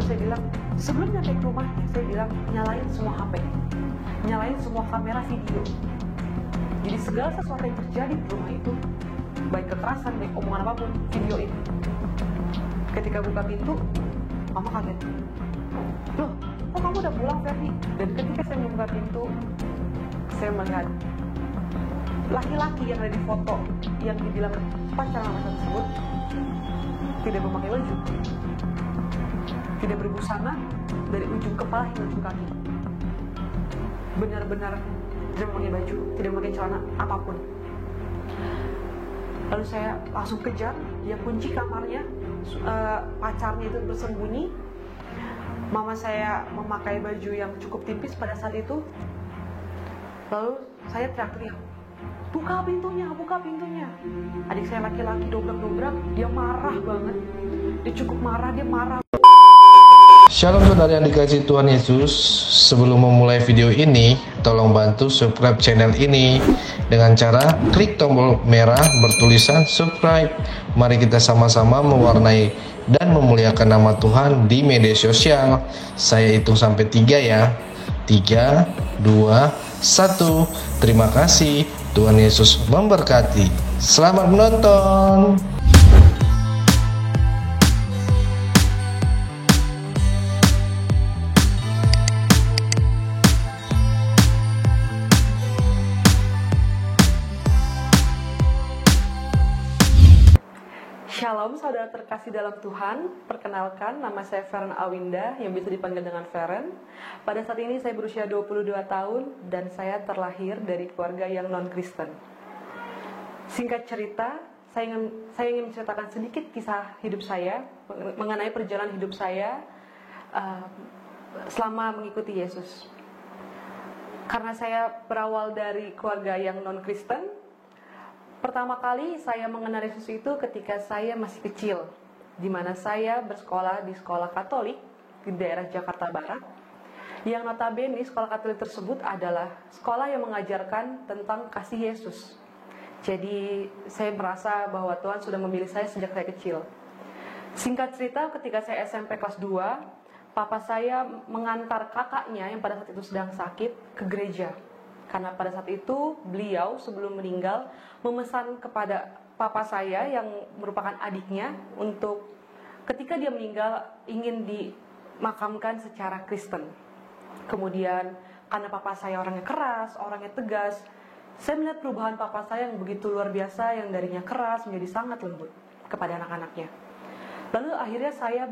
saya bilang, sebelum nyampe ke rumahnya, saya bilang, nyalain semua HP, nyalain semua kamera video. Jadi segala sesuatu yang terjadi di rumah itu, baik kekerasan, baik omongan apapun, videoin. Ketika buka pintu, mama kaget. Loh, kok kamu udah pulang, Ferdi? Dan ketika saya membuka pintu, saya melihat laki-laki yang ada di foto yang dibilang pacar mama tersebut tidak memakai baju, tidak berbusana dari ujung kepala hingga ujung kaki, benar-benar tidak memakai baju, tidak memakai celana apapun. Lalu saya langsung kejar, dia kunci kamarnya, pacarnya itu bersembunyi. Mama saya memakai baju yang cukup tipis pada saat itu. Lalu saya teriak-teriak, buka pintunya, buka pintunya. Adik saya laki-laki dobrak-dobrak, dia marah banget. Dia cukup marah, dia marah. Shalom saudara yang dikasihi Tuhan Yesus. Sebelum memulai video ini, tolong bantu subscribe channel ini dengan cara klik tombol merah bertulisan subscribe. Mari kita sama-sama mewarnai dan memuliakan nama Tuhan di media sosial. Saya hitung sampai 3 ya. 3, 2, 1. Terima kasih. Tuhan Yesus memberkati. Selamat menonton. Shalom saudara terkasih dalam Tuhan. Perkenalkan, nama saya Feren Awinda yang bisa dipanggil dengan Feren. Pada saat ini saya berusia 22 tahun dan saya terlahir dari keluarga yang non-Kristen. Singkat cerita, saya ingin menceritakan sedikit kisah hidup saya mengenai perjalanan hidup saya selama mengikuti Yesus. Karena saya berawal dari keluarga yang non-Kristen, pertama kali saya mengenal Yesus itu ketika saya masih kecil, di mana saya bersekolah di sekolah Katolik di daerah Jakarta Barat, yang notabene sekolah Katolik tersebut adalah sekolah yang mengajarkan tentang kasih Yesus. Jadi saya merasa bahwa Tuhan sudah memilih saya sejak saya kecil. Singkat cerita, ketika saya SMP kelas 2, papa saya mengantar kakaknya yang pada saat itu sedang sakit ke gereja. Karena pada saat itu beliau sebelum meninggal memesan kepada papa saya yang merupakan adiknya untuk ketika dia meninggal ingin dimakamkan secara Kristen. Kemudian karena papa saya orangnya keras, orangnya tegas, saya melihat perubahan papa saya yang begitu luar biasa, yang darinya keras menjadi sangat lembut kepada anak-anaknya. Lalu akhirnya saya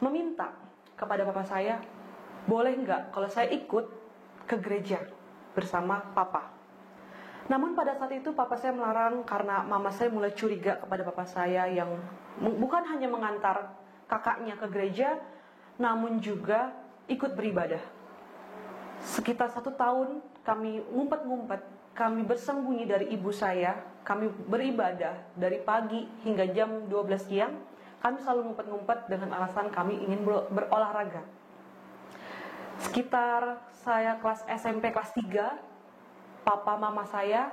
meminta kepada papa saya, boleh nggak kalau saya ikut ke gereja bersama papa. Namun pada saat itu papa saya melarang karena mama saya mulai curiga kepada papa saya yang bukan hanya mengantar kakaknya ke gereja, namun juga ikut beribadah. Sekitar 1 tahun kami ngumpet-ngumpet, kami bersembunyi dari ibu saya, kami beribadah dari pagi hingga jam 12 siang. Kami selalu ngumpet-ngumpet dengan alasan kami ingin berolahraga. Sekitar saya kelas SMP kelas 3, papa mama saya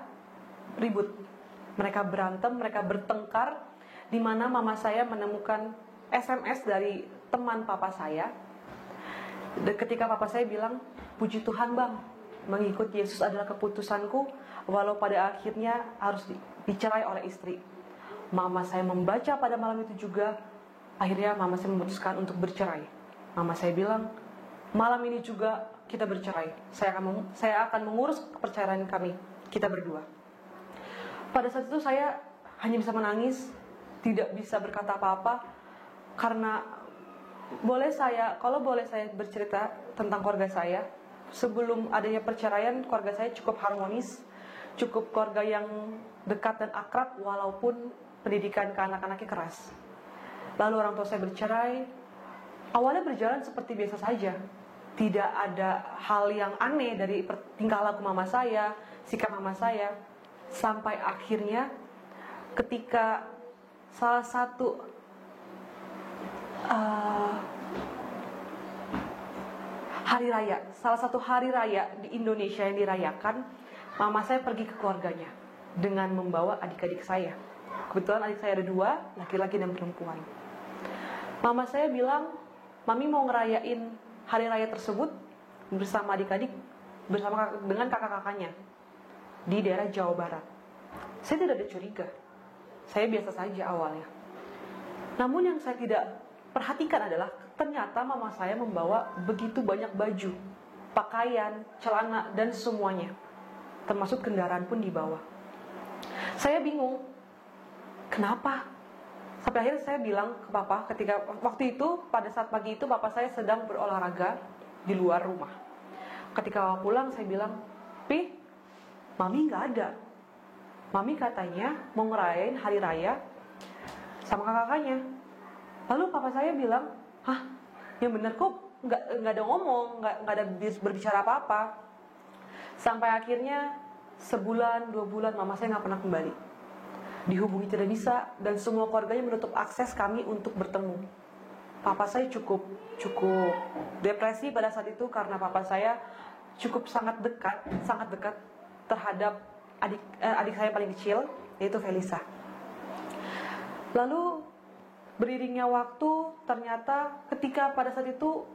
ribut. Mereka berantem, mereka bertengkar, di mana mama saya menemukan SMS dari teman papa saya. Dan ketika papa saya bilang, puji Tuhan bang, mengikuti Yesus adalah keputusanku, walau pada akhirnya harus dicerai oleh istri. Mama saya membaca pada malam itu juga, akhirnya mama saya memutuskan untuk bercerai. Mama saya bilang, malam ini juga kita bercerai. Saya akan mengurus kepercayaan kami, kita berdua. Pada saat itu saya hanya bisa menangis, tidak bisa berkata apa-apa, karena kalau boleh saya bercerita tentang keluarga saya. Sebelum adanya perceraian, keluarga saya cukup harmonis, cukup keluarga yang dekat dan akrab, walaupun pendidikan ke anak-anaknya keras. Lalu orang tua saya bercerai. Awalnya berjalan seperti biasa saja. Tidak ada hal yang aneh dari tingkah laku mama saya, sikap mama saya. Sampai akhirnya ketika salah satu hari raya di Indonesia yang dirayakan, mama saya pergi ke keluarganya dengan membawa adik-adik saya. Kebetulan adik saya ada 2, laki-laki dan perempuan. Mama saya bilang, Mami mau ngerayain hari raya tersebut bersama adik-adik, dengan kakak-kakaknya di daerah Jawa Barat. Saya tidak ada curiga, saya biasa saja awalnya. Namun yang saya tidak perhatikan adalah ternyata mama saya membawa begitu banyak baju, pakaian, celana, dan semuanya, termasuk kendaraan pun dibawa. Saya bingung, kenapa? Sampai akhirnya saya bilang ke papa ketika waktu itu, pada saat pagi itu papa saya sedang berolahraga di luar rumah. Ketika pulang saya bilang, Pi, mami gak ada. Mami katanya mau ngerayain hari raya sama kakak-kakaknya. Lalu papa saya bilang, hah, yang bener kok nggak ada ngomong, nggak ada berbicara apa-apa. Sampai akhirnya sebulan, 2 bulan mama saya nggak pernah kembali. Dihubungi tidak bisa, dan semua keluarganya menutup akses kami untuk bertemu. Papa saya cukup depresi pada saat itu karena papa saya sangat dekat terhadap adik saya paling kecil, yaitu Felisa. Lalu beriringnya waktu, ternyata ketika pada saat itu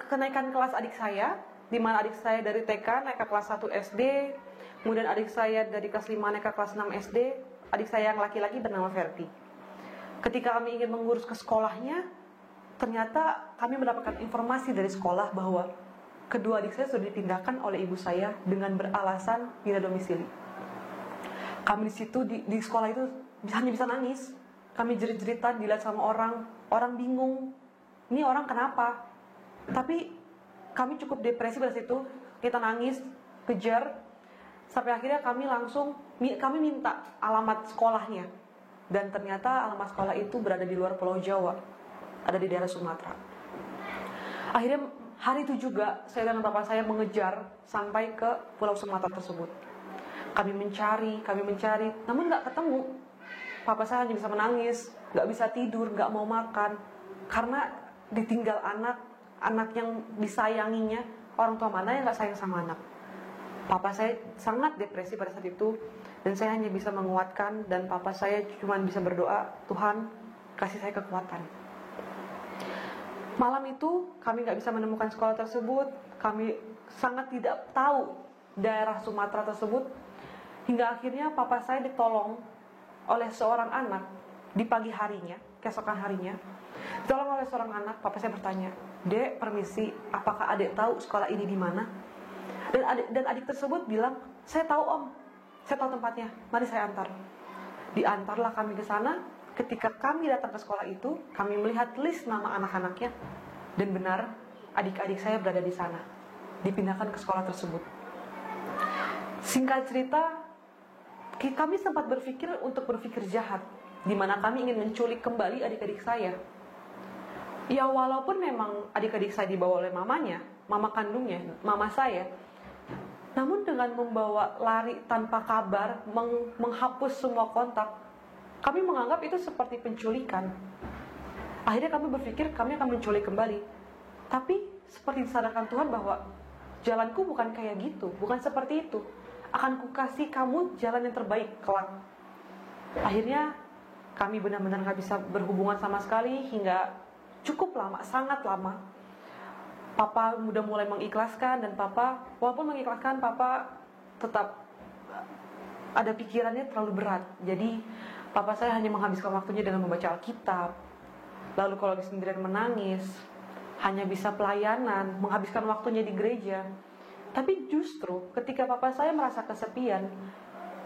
kenaikan kelas adik saya, di mana adik saya dari TK naik ke kelas 1 SD, kemudian adik saya dari kelas 5 naik ke kelas 6 SD, adik saya yang laki-laki bernama Ferdi. Ketika kami ingin mengurus ke sekolahnya, ternyata kami mendapatkan informasi dari sekolah bahwa kedua adik saya sudah dipindahkan oleh ibu saya dengan beralasan pindah domisili. Kami di situ di sekolah itu hanya bisa nangis. Kami jerit-jeritan, dilihat sama orang bingung. Ini orang kenapa? Tapi kami cukup depresi pada situ. Kita nangis, kejar, sampai akhirnya kami minta alamat sekolahnya. Dan ternyata alamat sekolah itu berada di luar Pulau Jawa, ada di daerah Sumatera. Akhirnya hari itu juga saya dan bapak saya mengejar sampai ke Pulau Sumatera tersebut. Kami mencari, namun nggak ketemu. Papa saya hanya bisa menangis, nggak bisa tidur, nggak mau makan, karena ditinggal anak yang disayanginya. Orang tua mana yang nggak sayang sama anak? Papa saya sangat depresi pada saat itu, dan saya hanya bisa menguatkan, dan papa saya cuma bisa berdoa, Tuhan kasih saya kekuatan. Malam itu kami nggak bisa menemukan sekolah tersebut, kami sangat tidak tahu daerah Sumatera tersebut, hingga akhirnya papa saya ditolong oleh seorang anak di pagi harinya, keesokan harinya. Ditolong oleh seorang anak, papa saya bertanya, Dek, permisi, apakah adik tahu sekolah ini di mana? Dan adik tersebut bilang, saya tahu om, saya tahu tempatnya, mari saya antar. Diantarlah kami ke sana. Ketika kami datang ke sekolah itu, kami melihat list nama anak-anaknya, dan benar adik-adik saya berada di sana, dipindahkan ke sekolah tersebut. Singkat cerita, kami sempat berpikir jahat, di mana kami ingin menculik kembali adik-adik saya. Ya walaupun memang adik-adik saya dibawa oleh mamanya, mama kandungnya, mama saya, namun dengan membawa lari tanpa kabar, menghapus semua kontak, kami menganggap itu seperti penculikan. Akhirnya kami berpikir kami akan menculik kembali. Tapi seperti disadarkan Tuhan bahwa jalanku bukan kayak gitu, bukan seperti itu. Akan kukasih kamu jalan yang terbaik kelak. Akhirnya kami benar-benar gak bisa berhubungan sama sekali hingga cukup lama, sangat lama. Papa udah mulai mengikhlaskan, dan papa, walaupun mengikhlaskan, papa tetap ada pikirannya terlalu berat. Jadi papa saya hanya menghabiskan waktunya dengan membaca Alkitab. Lalu kalau lagi sendirian menangis, hanya bisa pelayanan, menghabiskan waktunya di gereja. Tapi justru ketika papa saya merasa kesepian,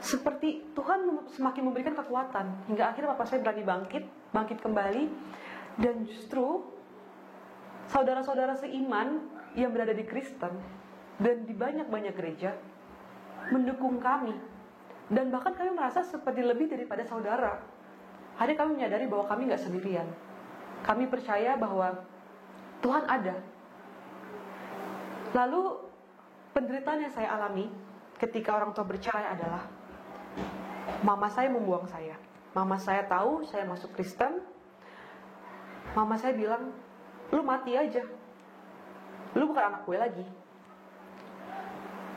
seperti Tuhan semakin memberikan kekuatan, hingga akhirnya papa saya berani bangkit kembali. Dan justru saudara-saudara seiman yang berada di Kristen dan di banyak-banyak gereja mendukung kami. Dan bahkan kami merasa seperti lebih daripada saudara. Hari kami menyadari bahwa kami gak sendirian. Kami percaya bahwa Tuhan ada. Lalu penderitaan yang saya alami ketika orang tua bercerai adalah mama saya membuang saya. Mama saya tahu saya masuk Kristen. Mama saya bilang, lu mati aja, lu bukan anak gue lagi.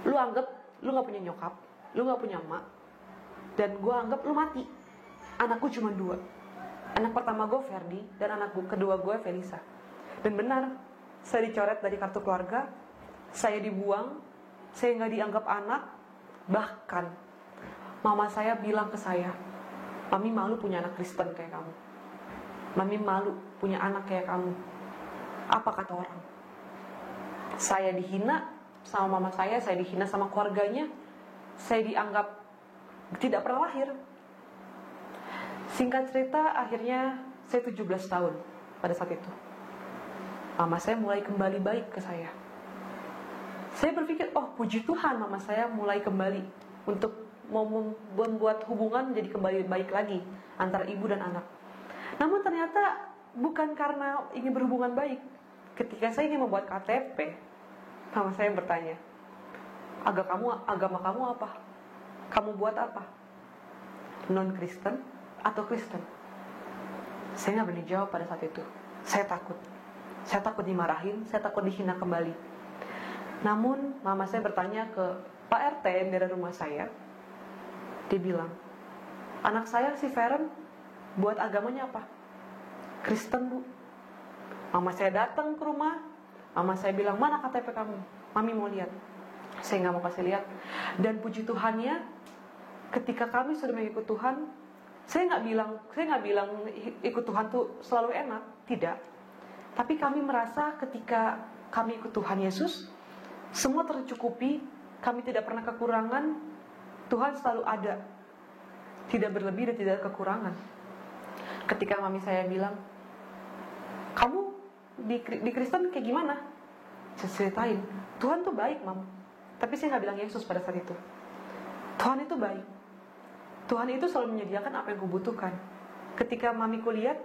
Lu anggap lu gak punya nyokap, lu gak punya emak, dan gue anggap lu mati. Anakku cuma 2. Anak pertama gue Ferdi, dan anak kedua gue Felisa. Dan benar, saya dicoret dari kartu keluarga, saya dibuang, saya nggak dianggap anak. Bahkan mama saya bilang ke saya, Mami malu punya anak Kristen kayak kamu. Mami malu punya anak kayak kamu. Apa kata orang? Saya dihina sama mama saya dihina sama keluarganya, saya dianggap tidak pernah lahir. Singkat cerita, akhirnya saya 17 tahun pada saat itu. Mama saya mulai kembali baik ke saya. Saya berpikir, oh puji Tuhan, mama saya mulai kembali untuk mau membuat hubungan jadi kembali baik lagi antara ibu dan anak. Namun ternyata bukan karena ingin berhubungan baik. Ketika saya ingin membuat KTP, mama saya bertanya, agama kamu apa? Kamu buat apa? Non-Kristen atau Kristen? Saya nggak berani jawab pada saat itu. Saya takut. Saya takut dimarahin, saya takut dihina kembali. Namun mama saya bertanya ke Pak RT dari rumah saya. Dia bilang, anak saya si Feren buat agamanya apa? Kristen, Bu. Mama saya datang ke rumah, mama saya bilang, mana KTP kamu? Mami mau lihat. Saya nggak mau kasih lihat. Dan puji Tuhannya, ketika kami sudah mengikut Tuhan, saya nggak bilang ikut Tuhan tuh selalu enak, tidak. Tapi kami merasa ketika kami ikut Tuhan Yesus, semua tercukupi, kami tidak pernah kekurangan, Tuhan selalu ada, tidak berlebih dan tidak kekurangan. Ketika mami saya bilang, kamu di Kristen kayak gimana? Saya ceritain, Tuhan tuh baik, Mam. Tapi saya nggak bilang Yesus pada saat itu. Tuhan itu baik. Tuhan itu selalu menyediakan apa yang kubutuhkan. Ketika mamiku lihat,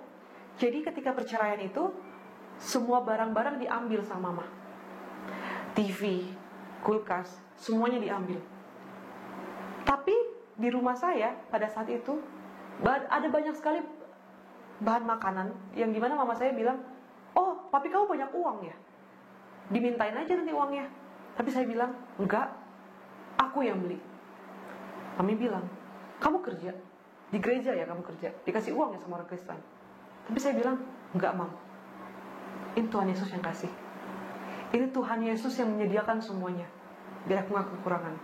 jadi ketika perceraian itu, semua barang-barang diambil sama mama. TV, kulkas, semuanya diambil. Tapi di rumah saya pada saat itu ada banyak sekali bahan makanan yang dimana mama saya bilang, oh papi kamu banyak uang ya, dimintain aja nanti uangnya. Tapi saya bilang, enggak, aku yang beli. Mami bilang, kamu kerja di gereja ya, kamu kerja dikasih uang ya sama orang Kristen. Tapi saya bilang, enggak Mam, ini Tuhan Yesus yang kasih. Ini Tuhan Yesus yang menyediakan semuanya, biar aku gak kekurangan.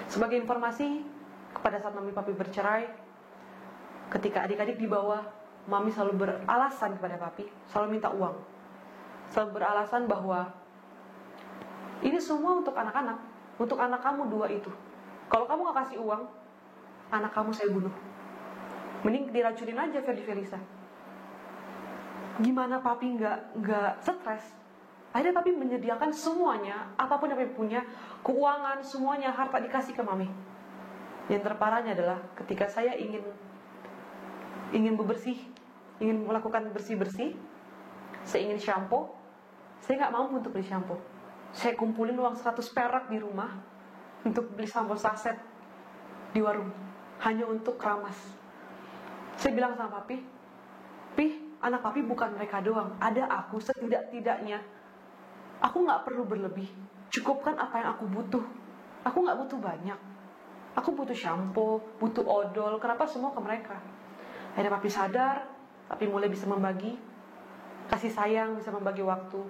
Sebagai informasi, pada saat mami papi bercerai, ketika adik-adik di bawah, mami selalu beralasan kepada papi, selalu minta uang, selalu beralasan bahwa ini semua untuk anak-anak, untuk anak kamu dua itu. Kalau kamu gak kasih uang, anak kamu saya bunuh. Mending diracunin aja Ferdi Felisa. Gimana papi nggak stres? Akhirnya papi menyediakan semuanya, apapun yang papi punya, keuangan, semuanya, harta dikasih ke mami. Yang terparahnya adalah ketika saya ingin bebersih, ingin melakukan bersih-bersih, saya ingin shampoo, saya nggak mampu untuk beli shampoo. Saya kumpulin uang 100 perak di rumah untuk beli shampoo saset di warung, hanya untuk keramas. Saya bilang sama papi, anak papi bukan mereka doang, ada aku. Setidak-tidaknya aku gak perlu berlebih, cukupkan apa yang aku butuh. Aku gak butuh banyak, aku butuh shampoo, butuh odol. Kenapa semua ke mereka? Akhirnya papi sadar, papi mulai bisa membagi kasih sayang, bisa membagi waktu.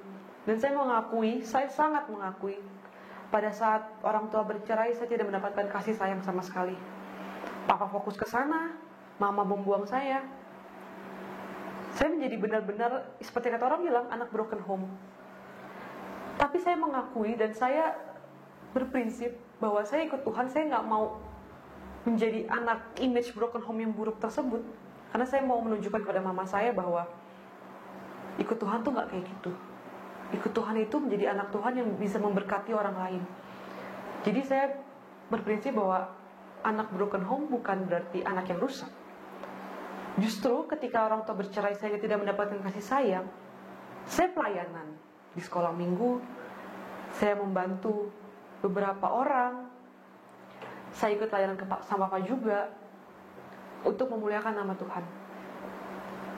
Dan saya mengakui, saya sangat mengakui, pada saat orang tua bercerai, saya tidak mendapatkan kasih sayang sama sekali. Papa fokus ke sana, mama membuang saya. Saya menjadi benar-benar, seperti kata orang bilang, anak broken home. Tapi saya mengakui dan saya berprinsip bahwa saya ikut Tuhan, saya gak mau menjadi anak image broken home yang buruk tersebut. Karena saya mau menunjukkan kepada mama saya bahwa ikut Tuhan tuh gak kayak gitu. Ikut Tuhan itu menjadi anak Tuhan yang bisa memberkati orang lain. Jadi saya berprinsip bahwa anak broken home bukan berarti anak yang rusak. Justru ketika orang tua bercerai, saya tidak mendapatkan kasih sayang, saya pelayanan di sekolah minggu, saya membantu beberapa orang, saya ikut layanan sama Pak juga untuk memuliakan nama Tuhan.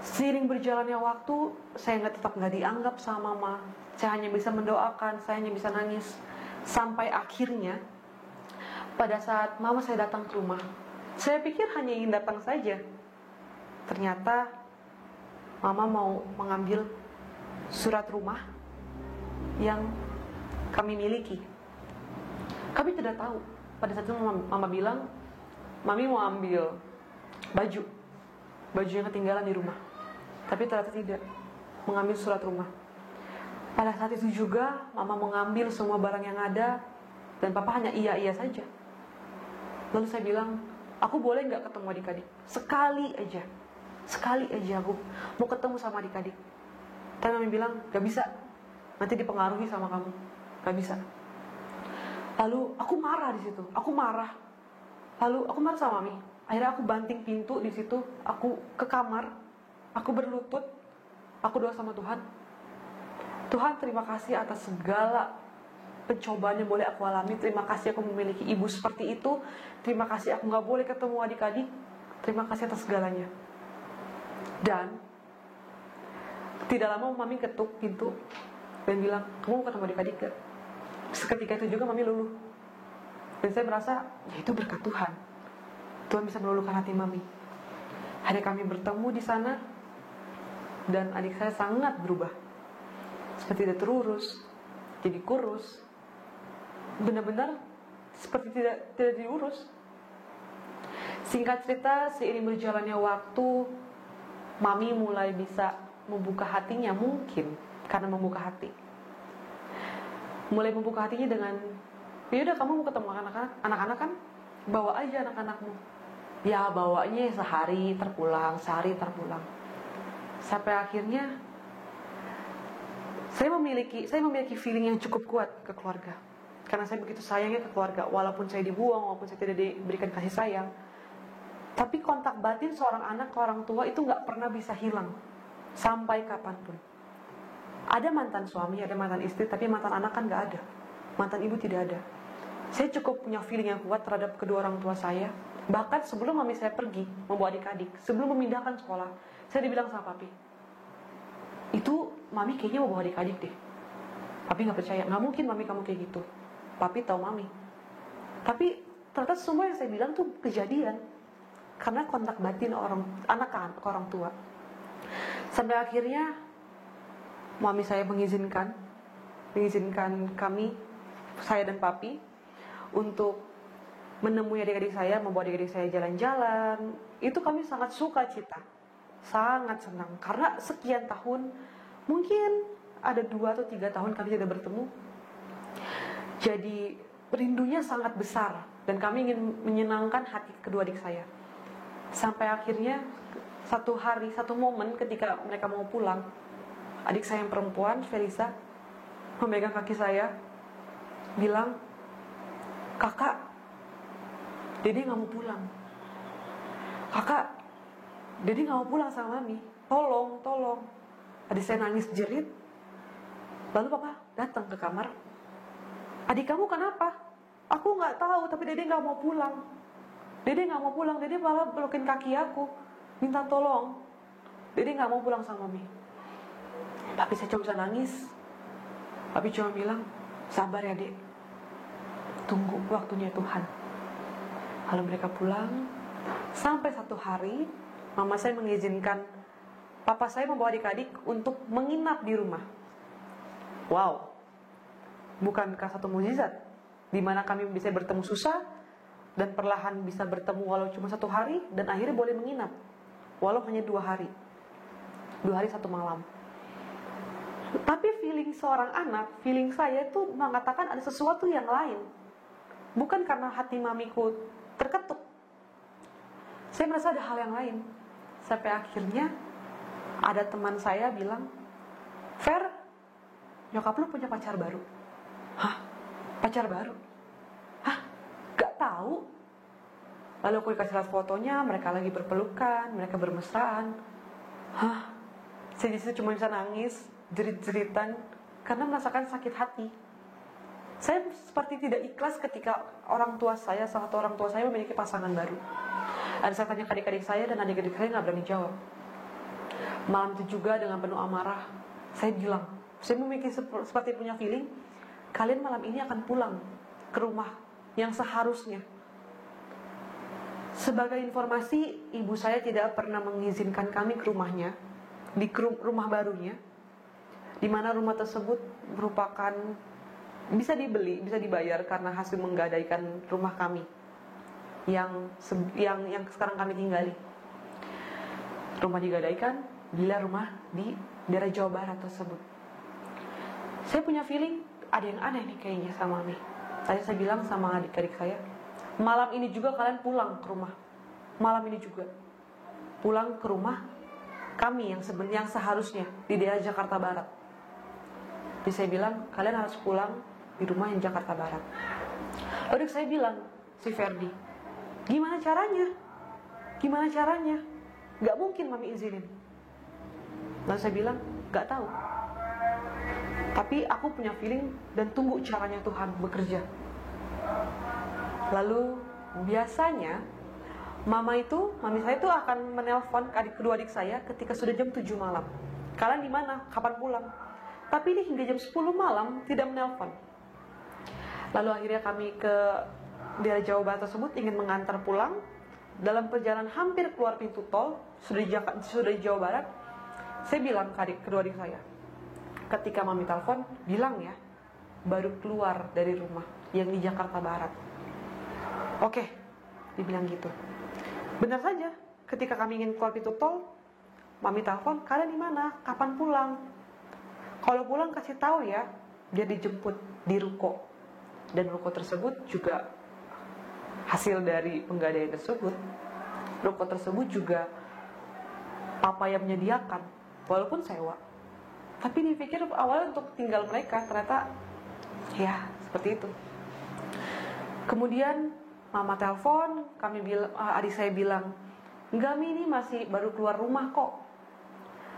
Seiring berjalannya waktu, saya tetap nggak dianggap sama mama. Saya hanya bisa mendoakan, saya hanya bisa nangis. Sampai akhirnya, pada saat mama saya datang ke rumah, saya pikir hanya ingin datang saja. ternyata mama mau mengambil surat rumah yang kami miliki. Kami tidak tahu. Pada saat itu mama bilang, mami mau ambil baju yang ketinggalan di rumah. Tapi ternyata tidak, mengambil surat rumah. Pada saat itu juga mama mengambil semua barang yang ada, dan papa hanya iya saja. Lalu saya bilang, aku boleh nggak ketemu adik-adik? Sekali aja aku mau ketemu sama adik-adik. Tapi mami bilang, gak bisa, nanti dipengaruhi sama kamu, gak bisa. Lalu aku marah di situ, Lalu aku marah sama mami. Akhirnya aku banting pintu di situ, aku ke kamar, aku berlutut, aku doa sama Tuhan. Tuhan, terima kasih atas segala pencobaan yang boleh aku alami. Terima kasih aku memiliki ibu seperti itu. Terima kasih aku gak boleh ketemu adik-adik. Terima kasih atas segalanya. Dan tidak lama mami ketuk pintu dan bilang, kamu mau ketemu adik-adik gak? Seketika itu juga mami luluh. Dan saya merasa, ya itu berkat Tuhan. Tuhan bisa meluluhkan hati mami. Hari kami bertemu di sana, dan adik saya sangat berubah. Seperti tidak terurus, jadi kurus, benar-benar seperti tidak diurus. Singkat cerita, seiring berjalannya waktu, mami mulai bisa membuka hatinya, mungkin karena membuka hati. Mulai membuka hatinya dengan, ya udah kamu mau ketemu anak-anak kan, bawa aja anak-anakmu. Ya bawanya sehari terpulang. Sampai akhirnya saya memiliki feeling yang cukup kuat ke keluarga. Karena saya begitu sayangnya ke keluarga. Walaupun saya dibuang, walaupun saya tidak diberikan kasih sayang, tapi kontak batin seorang anak ke orang tua itu gak pernah bisa hilang sampai kapanpun. Ada mantan suami, ada mantan istri, tapi mantan anak kan gak ada. Mantan ibu tidak ada. Saya cukup punya feeling yang kuat terhadap kedua orang tua saya. Bahkan sebelum mami saya pergi membawa adik-adik, sebelum memindahkan sekolah, saya dibilang sama papi, itu mami kayaknya mau bawa adik-adik deh. Papi gak percaya, gak mungkin mami kamu kayak gitu. Papi tahu mami. Tapi ternyata semua yang saya bilang tuh kejadian. Karena kontak batin anak ke orang tua. Sampai akhirnya mami saya mengizinkan kami, saya dan papi, untuk menemui adik-adik saya, membawa adik-adik saya jalan-jalan. Itu kami sangat suka cita, sangat senang. Karena sekian tahun, mungkin ada 2 atau 3 tahun kami tidak bertemu. Jadi rindunya sangat besar, dan kami ingin menyenangkan hati kedua adik saya. Sampai akhirnya satu momen ketika mereka mau pulang, adik saya yang perempuan, Felisa, memegang kaki saya, bilang, kakak, Dede gak mau pulang. Kakak, Dede gak mau pulang sama mami. Tolong. Adik saya nangis jerit. Lalu papa datang ke kamar. Adik kamu kenapa? Aku gak tahu, tapi Dede gak mau pulang. Dede malah pelukin kaki aku, minta tolong. Dede gak mau pulang sama mami. Tapi saya cuma bisa nangis. Papi cuma bilang, sabar ya dek, tunggu waktunya Tuhan. Lalu mereka pulang. Sampai satu hari mama saya mengizinkan papa saya membawa adik-adik untuk menginap di rumah. Wow, bukankah satu mukjizat, di mana kami bisa bertemu susah dan perlahan bisa bertemu walau cuma 1 hari, dan akhirnya boleh menginap walau hanya 2 hari, 2 hari 1 malam. Tapi feeling seorang anak, feeling saya itu mengatakan ada sesuatu yang lain. Bukan karena hati mamiku terketuk, saya merasa ada hal yang lain. Sampai akhirnya ada teman saya bilang, Fer, nyokap lu punya pacar baru. Hah? Pacar baru? Hah? Gak tahu. Lalu aku dikasih lihat fotonya, mereka lagi berpelukan, mereka bermesraan. Hah? Saya disitu cuma bisa nangis, jerit-jeritan, karena merasakan sakit hati. Saya seperti tidak ikhlas ketika orang tua saya, salah satu orang tua saya memiliki pasangan baru. Dan saya tanya ke adik-adik saya, dan adik-adik saya gak berani jawab. Malam itu juga dengan penuh amarah, saya bilang, saya memiliki seperti punya feeling, kalian malam ini akan pulang ke rumah yang seharusnya. Sebagai informasi, ibu saya tidak pernah mengizinkan kami ke rumahnya, di rumah barunya, di mana rumah tersebut merupakan bisa dibeli, bisa dibayar karena hasil menggadaikan rumah kami yang sekarang kami tinggali. Rumah digadaikan, bila rumah di daerah Jawa Barat tersebut. Saya punya feeling ada yang aneh nih kayaknya sama Mami. Tadi saya bilang sama adik-adik saya, malam ini juga kalian pulang ke rumah. Malam ini juga pulang ke rumah kami yang seharusnya di daerah Jakarta Barat. Jadi saya bilang kalian harus pulang di rumah yang Jakarta Barat. Lalu saya bilang, si Ferdi, gimana caranya? Gimana caranya? Gak mungkin Mami izinin. Lalu saya bilang, gak tahu. Tapi aku punya feeling dan tunggu caranya Tuhan bekerja. Lalu biasanya mami saya itu akan menelpon kedua adik saya ketika sudah jam 7 malam. Kalian di mana? Kapan pulang? Tapi ini hingga jam 10 malam tidak menelpon. Lalu akhirnya kami ke daerah Jawa Barat tersebut ingin mengantar pulang. Dalam perjalanan hampir keluar pintu tol, sudah di Jawa Barat, saya bilang ke kedua adik saya, ketika Mami telepon, bilang ya, baru keluar dari rumah yang di Jakarta Barat. Oke, dibilang gitu. Benar saja, ketika kami ingin keluar pintu tol, Mami telepon, kalian di mana? Kapan pulang? Kalau pulang kasih tahu ya, dia dijemput di ruko. Dan ruko tersebut juga hasil dari penggadaian tersebut. Ruko tersebut juga papa yang menyediakan, walaupun sewa. Tapi dipikir awalnya untuk tinggal mereka, ternyata ya seperti itu. Kemudian mama telepon, adik saya bilang, enggak Mi, ini masih baru keluar rumah kok.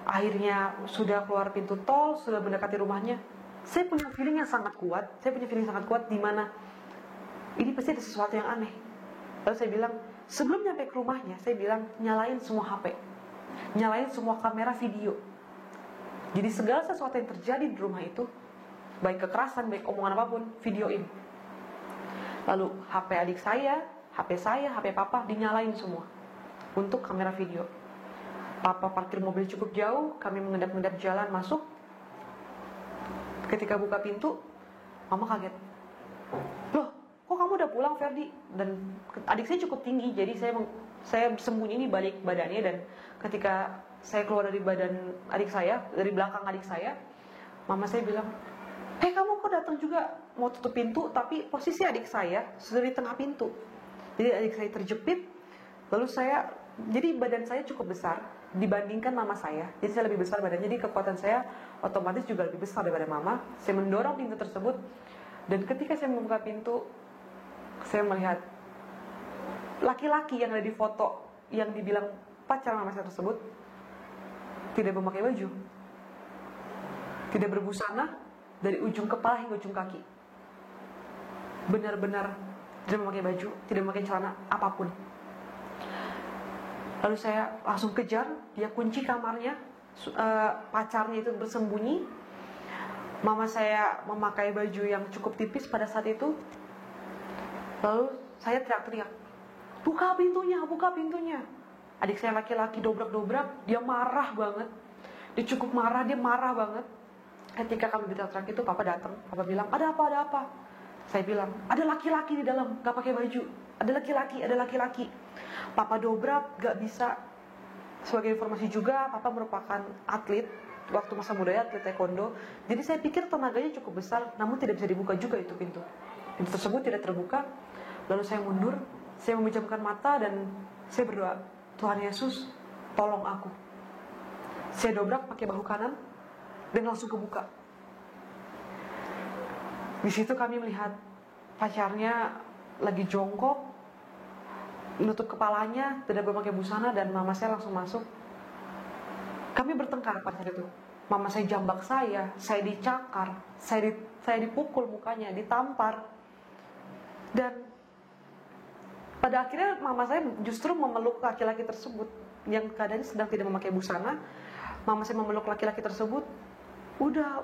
Akhirnya sudah keluar pintu tol, sudah mendekati rumahnya. Saya punya feeling yang sangat kuat. Di mana ini pasti ada sesuatu yang aneh. Lalu saya bilang, sebelum nyampe ke rumahnya, saya bilang nyalain semua HP, nyalain semua kamera video. Jadi segala sesuatu yang terjadi di rumah itu, baik kekerasan, baik omongan apapun, videoin. Lalu HP adik saya, HP papa dinyalain semua untuk kamera video. Papa parkir mobil cukup jauh, kami mengendap-endap jalan masuk. Ketika buka pintu, mama kaget. Loh, kok kamu udah pulang, Ferdi? Dan adik saya cukup tinggi, jadi saya sembunyi di balik badannya. Dan ketika saya keluar dari badan adik saya, dari belakang adik saya, mama saya bilang, kamu kok datang juga? Mau tutup pintu, tapi posisi adik saya sudah di tengah pintu. Jadi adik saya terjepit. Lalu jadi badan saya cukup besar dibandingkan mama saya. Jadi saya lebih besar badannya, jadi kekuatan saya otomatis juga lebih besar daripada mama. Saya mendorong pintu tersebut. Dan ketika saya membuka pintu, saya melihat laki-laki yang ada di foto yang dibilang pacar mama saya tersebut tidak memakai baju, tidak berbusana dari ujung kepala hingga ujung kaki. Benar-benar tidak memakai baju, tidak memakai celana apapun. Lalu saya langsung kejar, dia kunci kamarnya, pacarnya itu bersembunyi. Mama saya memakai baju yang cukup tipis pada saat itu. Lalu saya teriak-teriak, buka pintunya, buka pintunya. Adik saya laki-laki dobrak-dobrak, dia marah banget. Dia cukup marah, dia marah banget. Ketika kami berteriak itu, papa datang. Papa bilang, ada apa, ada apa? Saya bilang, ada laki-laki di dalam, gak pakai baju. Ada laki-laki. Papa dobrak, gak bisa. Sebagai informasi juga, papa merupakan atlet. Waktu masa mudanya atlet taekwondo. Jadi saya pikir tenaganya cukup besar, namun tidak bisa dibuka juga itu pintu. Pintu tersebut tidak terbuka. Lalu saya mundur, saya memejamkan mata dan saya berdoa, Tuhan Yesus, tolong aku. Saya dobrak pakai bahu kanan dan langsung kebuka. Di situ kami melihat pacarnya lagi jongkok, menutup kepalanya, tidak memakai busana, dan mama saya langsung masuk. Kami bertengkar pada saat itu. Mama saya jambak saya dicakar, saya dipukul mukanya, ditampar. Dan pada akhirnya mama saya justru memeluk laki-laki tersebut yang keadaannya sedang tidak memakai busana. Mama saya memeluk laki-laki tersebut. Udah,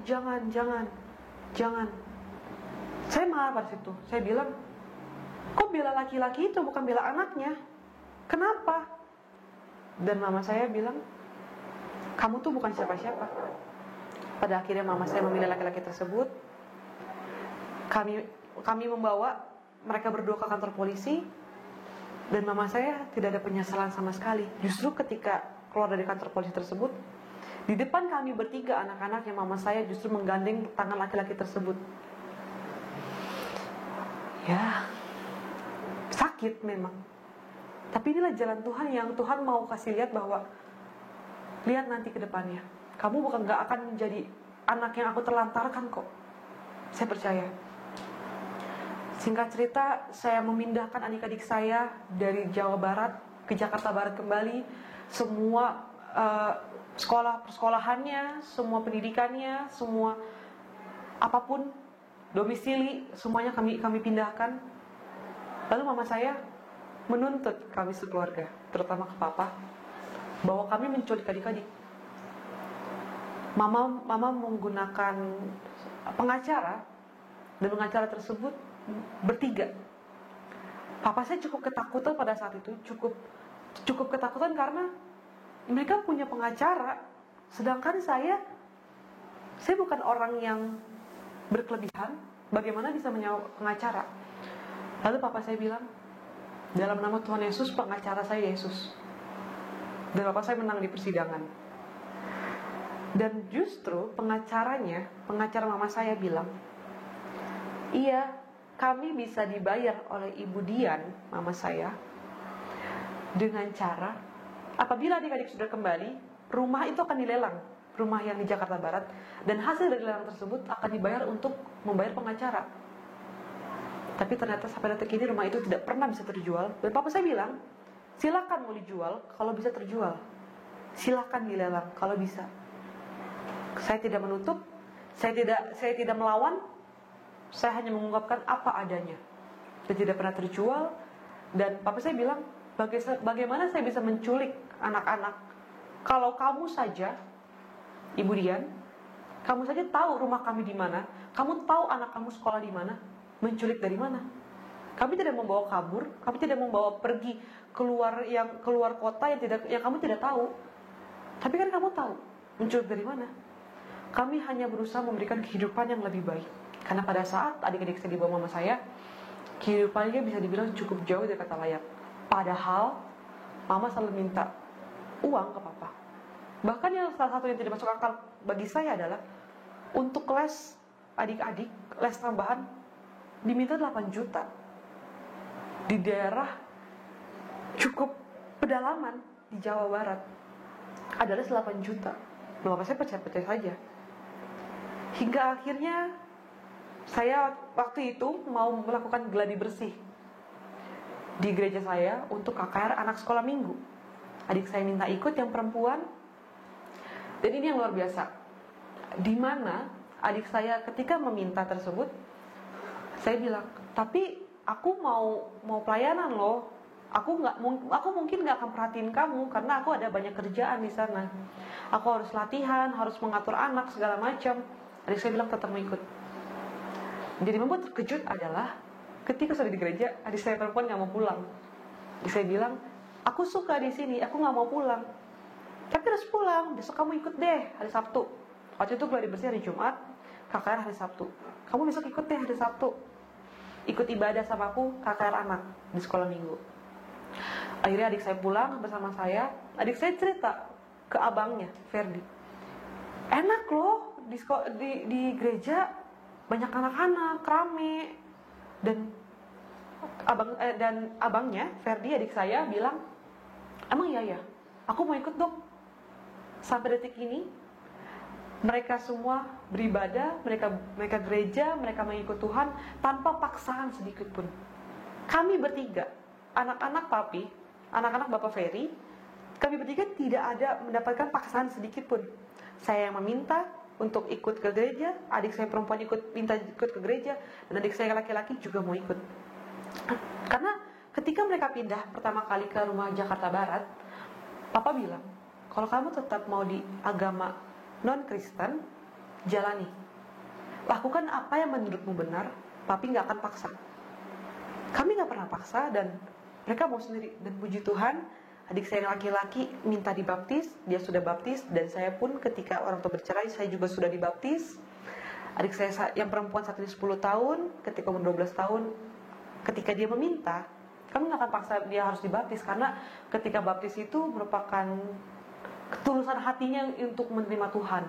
jangan. Saya marah pada situ. Saya bilang, kok bela laki-laki itu bukan bela anaknya? Kenapa? Dan mama saya bilang, kamu tuh bukan siapa-siapa. Pada akhirnya mama saya memilih laki-laki tersebut. Kami membawa mereka berdua ke kantor polisi. Dan mama saya tidak ada penyesalan sama sekali. Justru ketika keluar dari kantor polisi tersebut, di depan kami bertiga anak-anak yang mama saya justru menggandeng tangan laki-laki tersebut. Ya, sakit memang. Tapi inilah jalan Tuhan yang Tuhan mau kasih lihat bahwa lihat nanti ke depannya. Kamu bukan gak akan menjadi anak yang aku terlantarkan kok. Saya percaya. Singkat cerita, saya memindahkan adik-adik saya dari Jawa Barat ke Jakarta Barat kembali. Semua persekolahannya, semua pendidikannya, semua apapun, domisili, semuanya kami pindahkan. Lalu mama saya menuntut kami sekeluarga, terutama ke papa, bahwa kami menculik adik-adik. Mama menggunakan pengacara, dan pengacara tersebut bertiga. Papa saya cukup ketakutan pada saat itu, cukup ketakutan karena mereka punya pengacara, sedangkan saya bukan orang yang berkelebihan. Bagaimana bisa menyewa pengacara? Lalu papa saya bilang, dalam nama Tuhan Yesus, pengacara saya Yesus. Dan papa saya menang di persidangan. Dan justru pengacara mama saya bilang, iya, kami bisa dibayar oleh Ibu Dian, mama saya, dengan cara, apabila adik-adik sudah kembali, rumah itu akan dilelang, rumah yang di Jakarta Barat, dan hasil dari lelang tersebut akan dibayar untuk membayar pengacara. Tapi ternyata sampai detik ini rumah itu tidak pernah bisa terjual. Dan papa saya bilang, silakan mau dijual kalau bisa terjual, silakan dilelang kalau bisa. Saya tidak menutup, saya tidak melawan, saya hanya mengungkapkan apa adanya. Dan tidak pernah terjual. Dan papa saya bilang, bagaimana saya bisa menculik anak-anak kalau kamu saja, Ibu Dian, kamu saja tahu rumah kami di mana, kamu tahu anak kamu sekolah di mana, menculik dari mana? Kami tidak membawa kabur, kami tidak membawa pergi keluar kota yang kamu tidak tahu. Tapi kan kamu tahu menculik dari mana? Kami hanya berusaha memberikan kehidupan yang lebih baik. Karena pada saat adik-adik saya dibawa mama saya, kehidupannya bisa dibilang cukup jauh dari kata layak. Padahal mama selalu minta uang ke papa. Bahkan yang salah satu yang tidak masuk akal bagi saya adalah untuk les adik-adik, les tambahan diminta 8 juta di daerah cukup pedalaman di Jawa Barat. Ada les 8 juta. Bapak saya percaya saja. Hingga akhirnya saya waktu itu mau melakukan gladi bersih di gereja saya untuk KKR anak sekolah minggu. Adik saya minta ikut yang perempuan. Dan ini yang luar biasa, di mana adik saya ketika meminta tersebut, saya bilang, tapi aku mau pelayanan loh. Aku mungkin nggak akan perhatiin kamu karena aku ada banyak kerjaan di sana. Aku harus latihan, harus mengatur anak segala macam. Adik saya bilang tetap mau ikut. Jadi membuat terkejut adalah ketika sudah di gereja, adik saya perempuan nggak mau pulang. Adik saya bilang, aku suka di sini, aku nggak mau pulang. Tapi harus pulang, besok kamu ikut deh hari Sabtu. Waktu itu gladi bersih hari Jumat, KKR hari Sabtu. Kamu besok ikut deh hari Sabtu, ikut ibadah sama aku KKR anak di sekolah minggu. Akhirnya adik saya pulang bersama saya. Adik saya cerita ke abangnya, Ferdi, enak loh di gereja, banyak anak-anak, rame. Dan abangnya Ferdi, adik saya, bilang, emang iya ya, aku mau ikut dong. Sampai detik ini mereka semua beribadah, mereka gereja, mereka mengikut Tuhan tanpa paksaan sedikit pun. Kami bertiga, anak-anak papi, anak-anak Bapak Ferry, kami bertiga tidak ada mendapatkan paksaan sedikit pun. Saya yang meminta untuk ikut ke gereja, adik saya perempuan minta ikut ke gereja, dan adik saya laki-laki juga mau ikut. Karena ketika mereka pindah pertama kali ke rumah Jakarta Barat, Papa bilang, kalau kamu tetap mau di agama non-Kristen, jalani. Lakukan apa yang menurutmu benar, Papi gak akan paksa. kami nggak pernah paksa dan mereka mau sendiri. Dan puji Tuhan, adik saya yang laki-laki minta dibaptis, dia sudah baptis, dan saya pun ketika orang tua bercerai, saya juga sudah dibaptis. Adik saya yang perempuan saat ini 10 tahun, ketika umur 12 tahun, ketika dia meminta, kami nggak akan paksa dia harus dibaptis, karena ketika baptis itu merupakan ketulusan hatinya untuk menerima Tuhan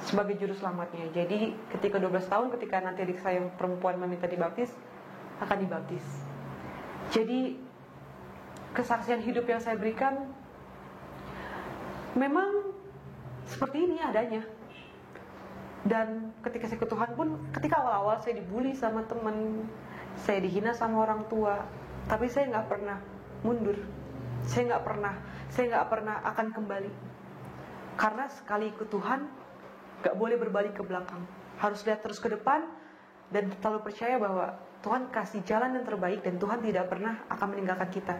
sebagai juru selamatnya. Jadi ketika 12 tahun, ketika nanti adik saya yang perempuan meminta dibaptis, akan dibaptis. Jadi kesaksian hidup yang saya berikan memang seperti ini adanya. Dan ketika saya ke Tuhan pun, ketika awal-awal saya dibully sama teman, saya dihina sama orang tua, tapi saya nggak pernah mundur. Saya nggak pernah akan kembali. Karena sekali ikut Tuhan, nggak boleh berbalik ke belakang. Harus lihat terus ke depan dan selalu percaya bahwa Tuhan kasih jalan yang terbaik dan Tuhan tidak pernah akan meninggalkan kita.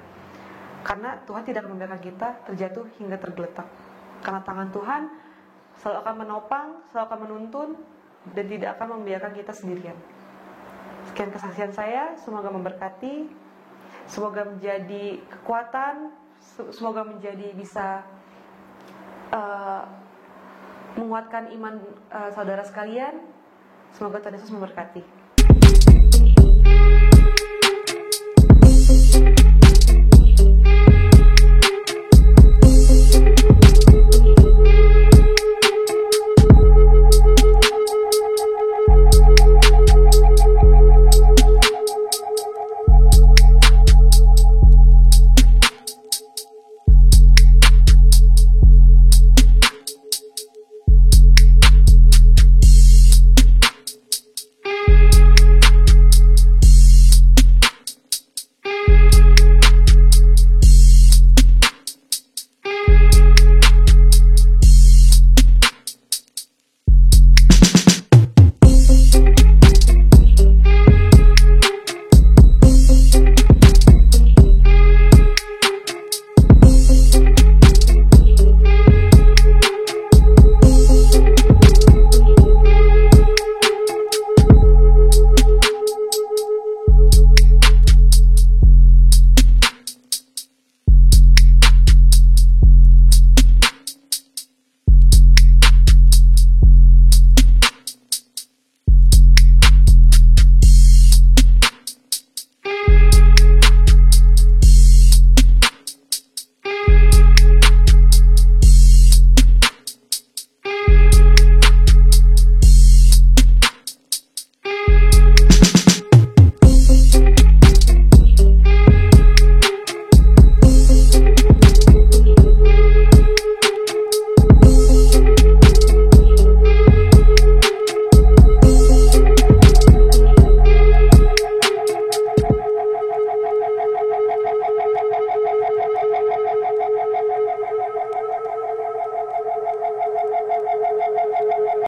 Karena Tuhan tidak membiarkan kita terjatuh hingga tergeletak. Karena tangan Tuhan selalu akan menopang, selalu akan menuntun, dan tidak akan membiarkan kita sendirian. Sekian kesaksian saya, semoga memberkati, semoga menjadi kekuatan, semoga menjadi bisa menguatkan iman saudara sekalian. Semoga Tuhan Yesus memberkati.